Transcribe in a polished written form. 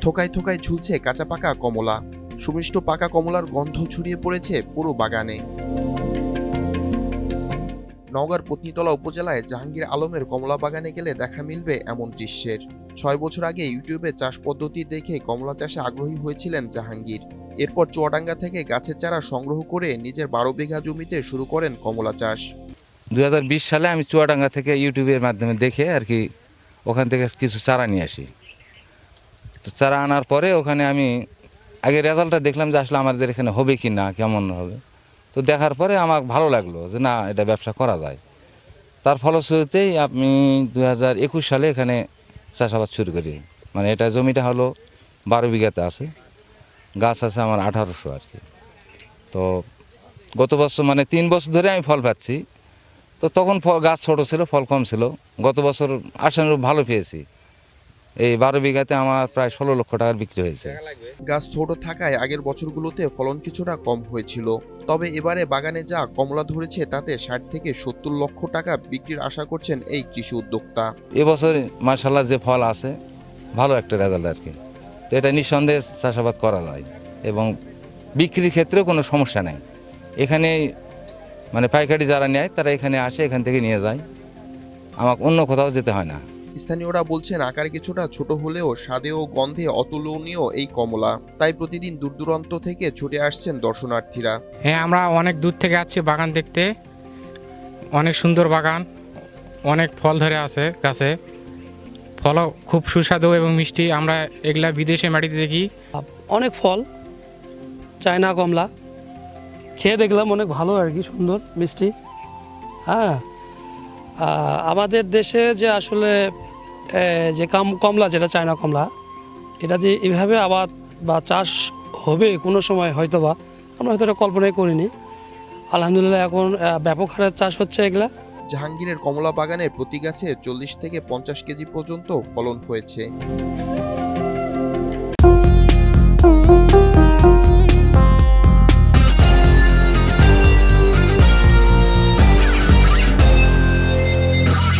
থোকায় থোকায় ঝুলছে কাঁচা পাকা কমলা। সুমিষ্ট পাকা কমলার গন্ধ ছড়িয়ে পড়েছে পুরো বাগানে। নওগাঁর পত্নীতলা উপজেলায় জাহাঙ্গীর আলমের কমলা বাগানে গেলে দেখা মিলবে এমন দৃশ্যের। ৬ বছর আগে ইউটিউবে চাষ পদ্ধতি দেখে কমলা চাষে আগ্রহী হয়েছিলেন জাহাঙ্গীর। এরপর চুয়াডাঙ্গা থেকে গাছের চারা সংগ্রহ করে নিজের ১২ বিঘা জমিতে শুরু করেন কমলা চাষ। ২০২০ সালে আমি চুয়াডাঙ্গা থেকে ইউটিউবের মাধ্যমে দেখে আর কি ওখান থেকে কিছু চারা নিয়ে আসি। তো চারা আনার পরে ওখানে আমি আগে রেজাল্টটা দেখলাম যে আসলে আমাদের এখানে হবে কি না, কেমন হবে। তো দেখার পরে আমার ভালো লাগলো যে না, এটা ব্যবসা করা যায়। তার ফলশ্রুতিতেই আমি ২০২১ সালে এখানে চাষাবাদ শুরু করি। মানে এটা জমিটা হলো ১২ বিঘাতে আছে, গাছ আছে আমার ১৮০০ আর কি। তো গত বছর মানে ৩ বছর ধরে আমি ফল পাচ্ছি। তো তখন গাছ ছোট ছিল, ফল কম ছিল। গত বছর আশানুরূপ ভালো পেয়েছি। এই ১২ বিঘাতে আমার প্রায় ১৬ লক্ষ টাকার বিক্রি হয়েছে। গাছ ছোট থাকায় আগের বছরগুলোতে ফলন কিছুটা কম হয়েছিল। তবে এবারে বাগানে যা কমলা ধরেছে তাতে ৬০ থেকে ৭০ লক্ষ টাকা বিক্রির আশা করছেন এই কৃষি উদ্যোক্তা। এবছর মাশাআল্লাহ যে ফল আছে, ভালো একটা রেজাল্ট আর কি। তো এটা নিঃসন্দেহে চাষাবাদ করা যায় এবং বিক্রির ক্ষেত্রেও কোনো সমস্যা নাই। এখানে মানে পাইকারি যারা নেয় তারা এখানে আসে, এখান থেকে নিয়ে যায়। আমাকে অন্য কোথাও যেতে হয় না। স্থানীয়রা বলছেন আকারে কিছুটা ছোট হলেও স্বাদে ও গন্ধে অতুলনীয় এই কমলা। তাই প্রতিদিন দূর দূরান্ত থেকে ছুটে আসছেন দর্শনার্থীরা। হ্যাঁ, আমরা অনেক দূর থেকে আসছি বাগান দেখতে। অনেক সুন্দর বাগান, অনেক ফল ধরে আছে গাছে। ফলও খুব সুস্বাদু এবং মিষ্টি। আমরা এগুলা বিদেশে মাটিতে দেখি। অনেক ফল, চায়না কমলা খেয়ে দেখলাম, অনেক ভালো আর কি, সুন্দর মিষ্টি। হ্যাঁ, আমাদের দেশে যে আসলে যে কমলা, যেটা চায়না কমলা, এটা যে এভাবে আবাদ বা চাষ হবে কোনো সময় হয়তোবা আমরা হয়তো এটা কল্পনাই করিনি। আলহামদুলিল্লাহ এখন ব্যাপক হারে চাষ হচ্ছে এগুলা। জাহাঙ্গীরের কমলা বাগানের প্রতি গাছে ৪০ থেকে ৫০ কেজি পর্যন্ত ফলন হয়েছে।